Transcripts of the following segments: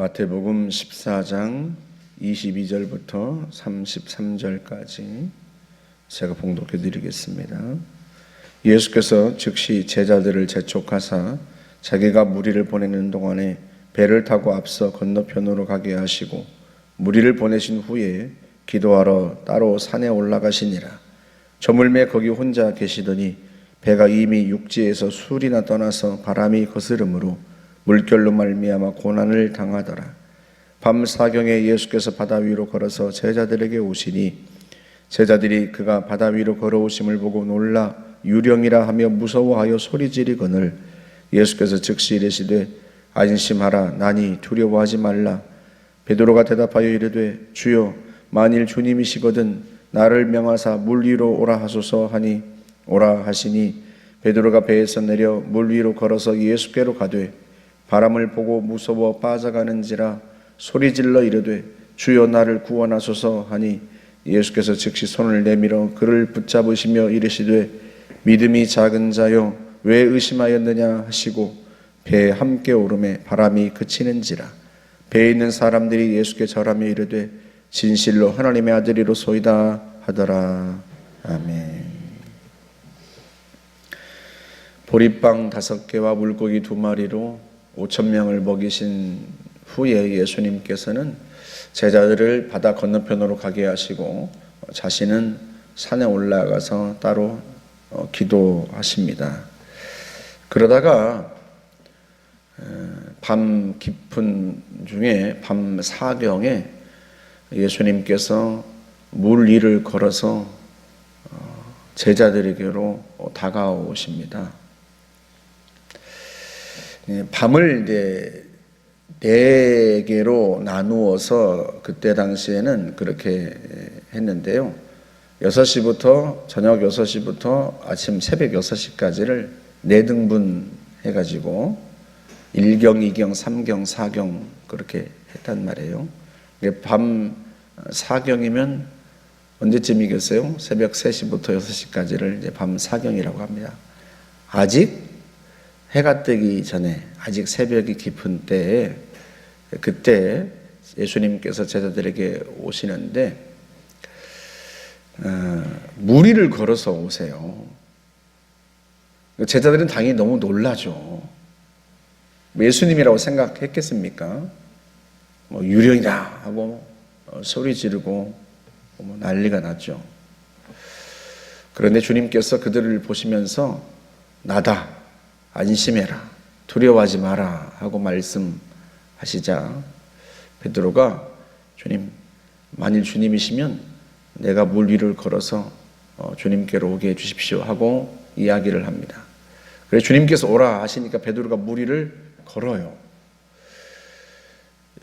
마태복음 14장 22절부터 33절까지 제가 봉독해 드리겠습니다. 예수께서 즉시 제자들을 재촉하사 자기가 무리를 보내는 동안에 배를 타고 앞서 건너편으로 가게 하시고 무리를 보내신 후에 기도하러 따로 산에 올라가시니라. 저물매 거기 혼자 계시더니 배가 이미 육지에서 술이나 떠나서 바람이 거스름으로 물결로 말미암아 고난을 당하더라. 밤 사경에 예수께서 바다 위로 걸어서 제자들에게 오시니 제자들이 그가 바다 위로 걸어오심을 보고 놀라 유령이라 하며 무서워하여 소리지르거늘 예수께서 즉시 이르시되 안심하라 나니 두려워하지 말라. 베드로가 대답하여 이르되 주여 만일 주님이시거든 나를 명하사 물 위로 오라 하소서 하니 오라 하시니 베드로가 배에서 내려 물 위로 걸어서 예수께로 가되 바람을 보고 무서워 빠져가는지라 소리질러 이르되 주여 나를 구원하소서 하니 예수께서 즉시 손을 내밀어 그를 붙잡으시며 이르시되 믿음이 작은 자여 왜 의심하였느냐 하시고 배에 함께 오르매 바람이 그치는지라. 배에 있는 사람들이 예수께 절하며 이르되 진실로 하나님의 아들이로소이다 하더라. 아멘. 보리빵 5개와 물고기 2마리로 5,000명을 먹이신 후에 예수님께서는 제자들을 바다 건너편으로 가게 하시고 자신은 산에 올라가서 따로 기도하십니다. 그러다가 밤 깊은 중에 밤 사경에 예수님께서 물 위를 걸어서 제자들에게로 다가오십니다. 밤을 이제 4개로 나누어서 그때 당시에는 그렇게 했는데요. 6시부터 저녁 6시부터 아침 새벽 6시까지를 4등분 해가지고 1경, 2경, 3경, 4경 그렇게 했단 말이에요. 밤 4경이면 언제쯤이겠어요? 새벽 3시부터 6시까지를 이제 밤 4경이라고 합니다. 아직 해가 뜨기 전에 아직 새벽이 깊은 때에 그때 예수님께서 제자들에게 오시는데 무리를 걸어서 오세요. 제자들은 당연히 너무 놀라죠. 예수님이라고 생각했겠습니까? 유령이다 하고 소리 지르고 난리가 났죠. 그런데 주님께서 그들을 보시면서 나다. 안심해라. 두려워하지 마라 하고 말씀하시자 베드로가 주님 만일 주님이시면 내가 물 위를 걸어서 주님께로 오게 해주십시오 하고 이야기를 합니다. 그래서 주님께서 오라 하시니까 베드로가 물 위를 걸어요.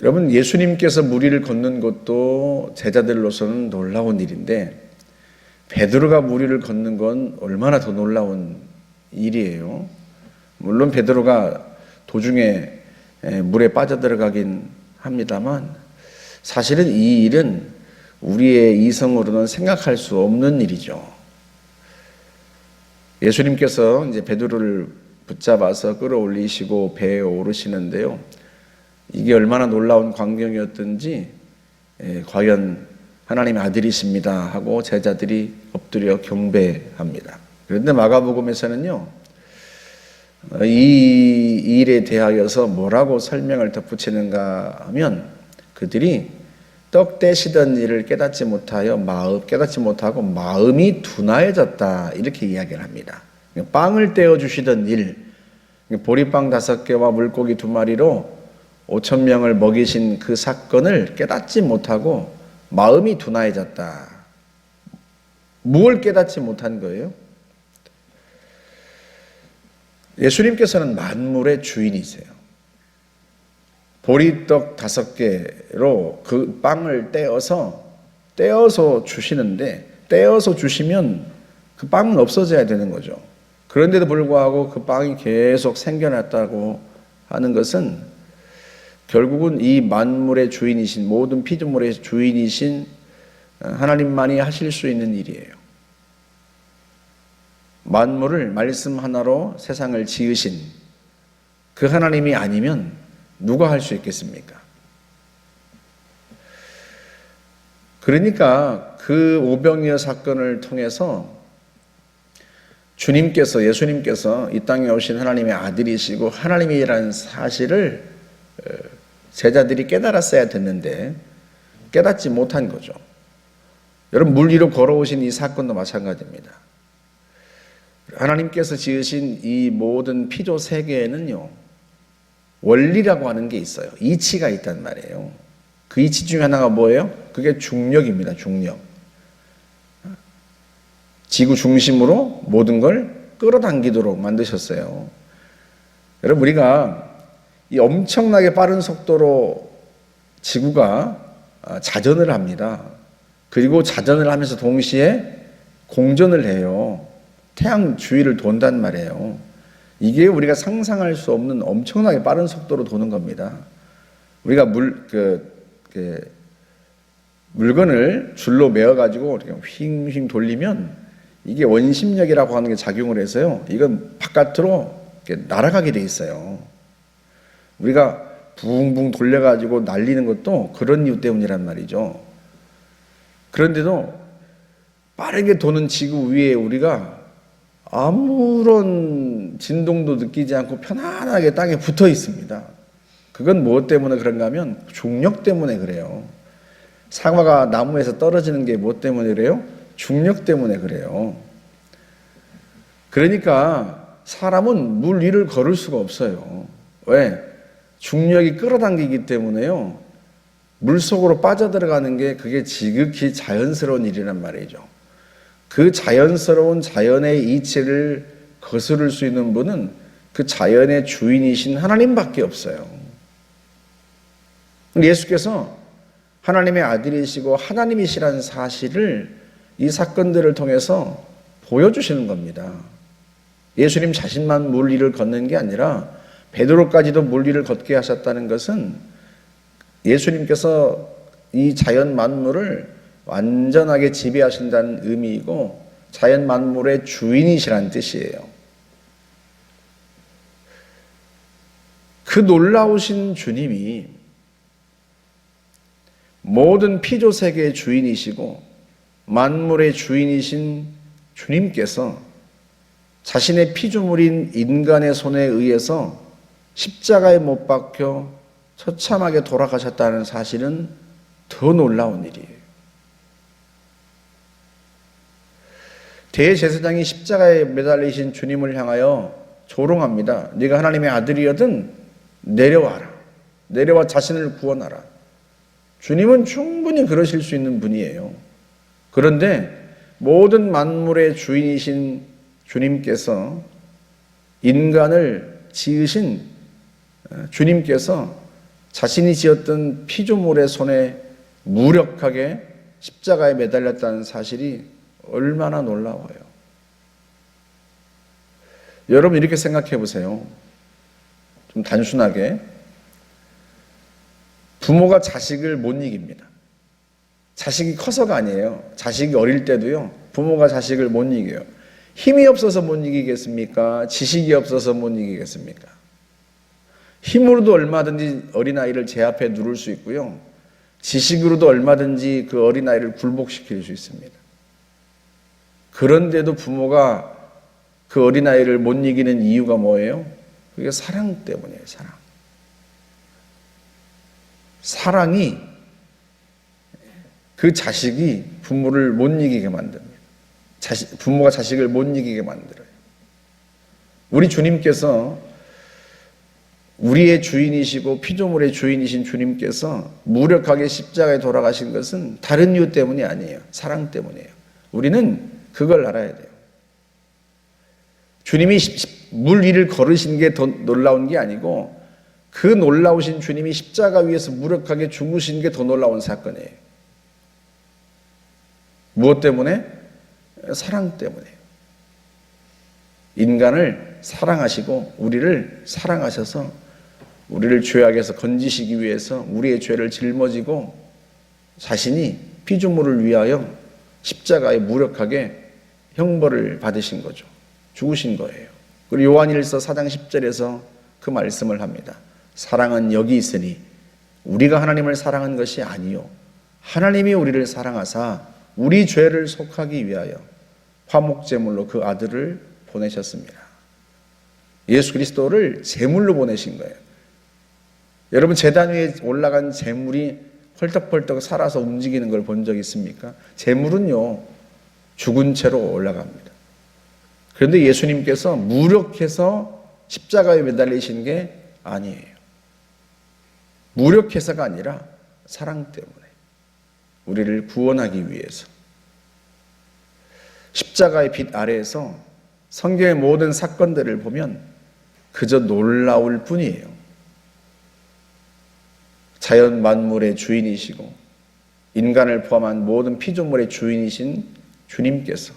여러분 예수님께서 물 위를 걷는 것도 제자들로서는 놀라운 일인데 베드로가 물 위를 걷는 건 얼마나 더 놀라운 일이에요. 물론 베드로가 도중에 물에 빠져들어가긴 합니다만 사실은 이 일은 우리의 이성으로는 생각할 수 없는 일이죠. 예수님께서 이제 베드로를 붙잡아서 끌어올리시고 배에 오르시는데요. 이게 얼마나 놀라운 광경이었던지 과연 하나님의 아들이십니다 하고 제자들이 엎드려 경배합니다. 그런데 마가복음에서는요. 이 일에 대하여서 뭐라고 설명을 덧붙이는가 하면 그들이 떡 떼시던 일을 깨닫지 못하고 마음이 둔하여졌다 이렇게 이야기를 합니다. 빵을 떼어 주시던 일, 보리빵 5개와 물고기 2마리로 5,000명을 먹이신 그 사건을 깨닫지 못하고 마음이 둔하여졌다. 무엇을 깨닫지 못한 거예요? 예수님께서는 만물의 주인이세요. 보리떡 5개로 그 빵을 떼어서 주시는데 떼어서 주시면 그 빵은 없어져야 되는 거죠. 그런데도 불구하고 그 빵이 계속 생겨났다고 하는 것은 결국은 이 만물의 주인이신 모든 피조물의 주인이신 하나님만이 하실 수 있는 일이에요. 만물을 말씀 하나로 세상을 지으신 그 하나님이 아니면 누가 할 수 있겠습니까? 그러니까 그 오병이어 사건을 통해서 예수님께서 이 땅에 오신 하나님의 아들이시고 하나님이라는 사실을 제자들이 깨달았어야 됐는데 깨닫지 못한 거죠. 여러분, 물 위로 걸어오신 이 사건도 마찬가지입니다. 하나님께서 지으신 이 모든 피조 세계에는요, 원리라고 하는 게 있어요. 이치가 있단 말이에요. 그 이치 중에 하나가 뭐예요? 그게 중력입니다. 중력. 지구 중심으로 모든 걸 끌어당기도록 만드셨어요. 여러분, 우리가 이 엄청나게 빠른 속도로 지구가 자전을 합니다. 그리고 자전을 하면서 동시에 공전을 해요. 태양 주위를 돈단 말이에요. 이게 우리가 상상할 수 없는 엄청나게 빠른 속도로 도는 겁니다. 우리가 물건을 줄로 매어가지고 휙휙 돌리면 이게 원심력이라고 하는 게 작용을 해서요, 이건 바깥으로 이렇게 날아가게 돼 있어요. 우리가 붕붕 돌려가지고 날리는 것도 그런 이유 때문이란 말이죠. 그런데도 빠르게 도는 지구 위에 우리가 아무런 진동도 느끼지 않고 편안하게 땅에 붙어 있습니다. 그건 무엇 때문에 그런가 하면 중력 때문에 그래요. 사과가 나무에서 떨어지는 게 무엇 때문에 그래요? 중력 때문에 그래요. 그러니까 사람은 물 위를 걸을 수가 없어요. 왜? 중력이 끌어당기기 때문에요. 물속으로 빠져들어가는 게 그게 지극히 자연스러운 일이란 말이죠. 그 자연스러운 자연의 이치를 거스를 수 있는 분은 그 자연의 주인이신 하나님밖에 없어요. 예수께서 하나님의 아들이시고 하나님이시라는 사실을 이 사건들을 통해서 보여주시는 겁니다. 예수님 자신만 물 위를 걷는 게 아니라 베드로까지도 물 위를 걷게 하셨다는 것은 예수님께서 이 자연 만물을 완전하게 지배하신다는 의미이고 자연 만물의 주인이시라는 뜻이에요. 그 놀라우신 주님이 모든 피조 세계의 주인이시고 만물의 주인이신 주님께서 자신의 피조물인 인간의 손에 의해서 십자가에 못 박혀 처참하게 돌아가셨다는 사실은 더 놀라운 일이에요. 대제사장이 십자가에 매달리신 주님을 향하여 조롱합니다. 네가 하나님의 아들이거든 내려와라. 내려와 자신을 구원하라. 주님은 충분히 그러실 수 있는 분이에요. 그런데 모든 만물의 주인이신 주님께서 인간을 지으신 주님께서 자신이 지었던 피조물의 손에 무력하게 십자가에 매달렸다는 사실이 얼마나 놀라워요. 여러분 이렇게 생각해 보세요. 좀 단순하게 부모가 자식을 못 이깁니다. 자식이 커서가 아니에요. 자식이 어릴 때도요, 부모가 자식을 못 이겨요. 힘이 없어서 못 이기겠습니까? 지식이 없어서 못 이기겠습니까? 힘으로도 얼마든지 어린아이를 제 앞에 누를 수 있고요, 지식으로도 얼마든지 그 어린아이를 굴복시킬 수 있습니다. 그런데도 부모가 그 어린아이를 못 이기는 이유가 뭐예요? 그게 사랑 때문이에요. 사랑이 그 자식이 부모를 못 이기게 만듭니다. 부모가 자식을 못 이기게 만들어요. 우리 주님께서 우리의 주인이시고 피조물의 주인이신 주님께서 무력하게 십자가에 돌아가신 것은 다른 이유 때문이 아니에요. 사랑 때문이에요. 우리는 그걸 알아야 돼요. 주님이 물 위를 걸으신 게 더 놀라운 게 아니고 그 놀라우신 주님이 십자가 위에서 무력하게 죽으신 게 더 놀라운 사건이에요. 무엇 때문에? 사랑 때문에요. 인간을 사랑하시고 우리를 사랑하셔서 우리를 죄악에서 건지시기 위해서 우리의 죄를 짊어지고 자신이 피조물을 위하여 십자가에 무력하게 형벌을 받으신 거죠. 죽으신 거예요. 그리고 요한일서 4장 10절에서 그 말씀을 합니다. 사랑은 여기 있으니 우리가 하나님을 사랑한 것이 아니요 하나님이 우리를 사랑하사 우리 죄를 속하기 위하여 화목제물로 그 아들을 보내셨습니다. 예수 그리스도를 제물로 보내신 거예요. 여러분, 제단 위에 올라간 제물이 펄떡펄떡 살아서 움직이는 걸 본 적 있습니까? 제물은요, 죽은 채로 올라갑니다. 그런데 예수님께서 무력해서 십자가에 매달리신 게 아니에요. 무력해서가 아니라 사랑 때문에, 우리를 구원하기 위해서. 십자가의 빛 아래에서 성경의 모든 사건들을 보면 그저 놀라울 뿐이에요. 자연 만물의 주인이시고 인간을 포함한 모든 피조물의 주인이신 주님께서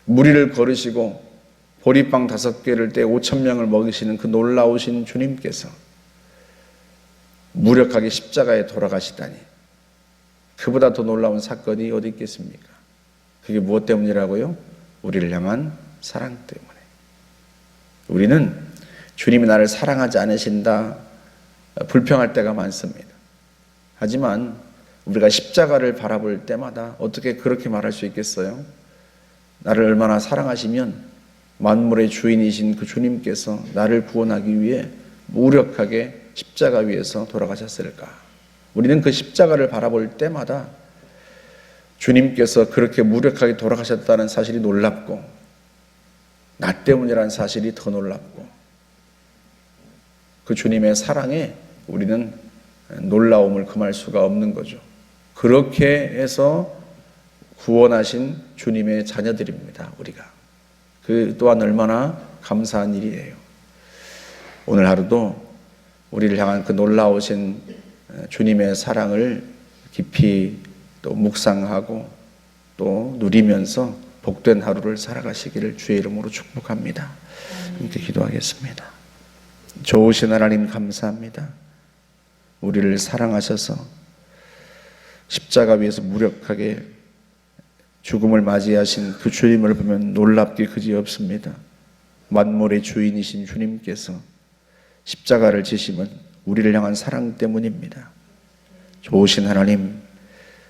무리를 거르시고 보리빵 5개를 떼 5,000명을 먹이시는 그 놀라우신 주님께서 무력하게 십자가에 돌아가시다니, 그보다 더 놀라운 사건이 어디 있겠습니까? 그게 무엇 때문이라고요? 우리를 향한 사랑 때문에. 우리는 주님이 나를 사랑하지 않으신다 불평할 때가 많습니다. 하지만 우리가 십자가를 바라볼 때마다 어떻게 그렇게 말할 수 있겠어요? 나를 얼마나 사랑하시면 만물의 주인이신 그 주님께서 나를 구원하기 위해 무력하게 십자가 위에서 돌아가셨을까? 우리는 그 십자가를 바라볼 때마다 주님께서 그렇게 무력하게 돌아가셨다는 사실이 놀랍고, 나 때문이라는 사실이 더 놀랍고, 그 주님의 사랑에 우리는 놀라움을 금할 수가 없는 거죠. 그렇게 해서 구원하신 주님의 자녀들입니다, 우리가. 그 또한 얼마나 감사한 일이에요. 오늘 하루도 우리를 향한 그 놀라우신 주님의 사랑을 깊이 또 묵상하고 또 누리면서 복된 하루를 살아가시기를 주의 이름으로 축복합니다. 함께 기도하겠습니다. 좋으신 하나님, 감사합니다. 우리를 사랑하셔서 십자가 위에서 무력하게 죽음을 맞이하신 그 주님을 보면 놀랍게 그지없습니다. 만물의 주인이신 주님께서 십자가를 지심은 우리를 향한 사랑 때문입니다. 좋으신 하나님,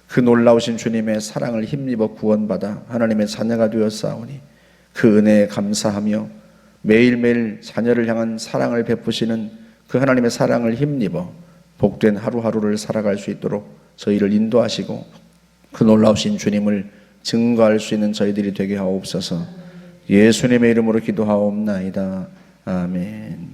그 놀라우신 주님의 사랑을 힘입어 구원받아 하나님의 자녀가 되었사오니 그 은혜에 감사하며 매일매일 자녀를 향한 사랑을 베푸시는 그 하나님의 사랑을 힘입어 복된 하루하루를 살아갈 수 있도록 저희를 인도하시고 그 놀라우신 주님을 증거할 수 있는 저희들이 되게 하옵소서. 예수님의 이름으로 기도하옵나이다. 아멘.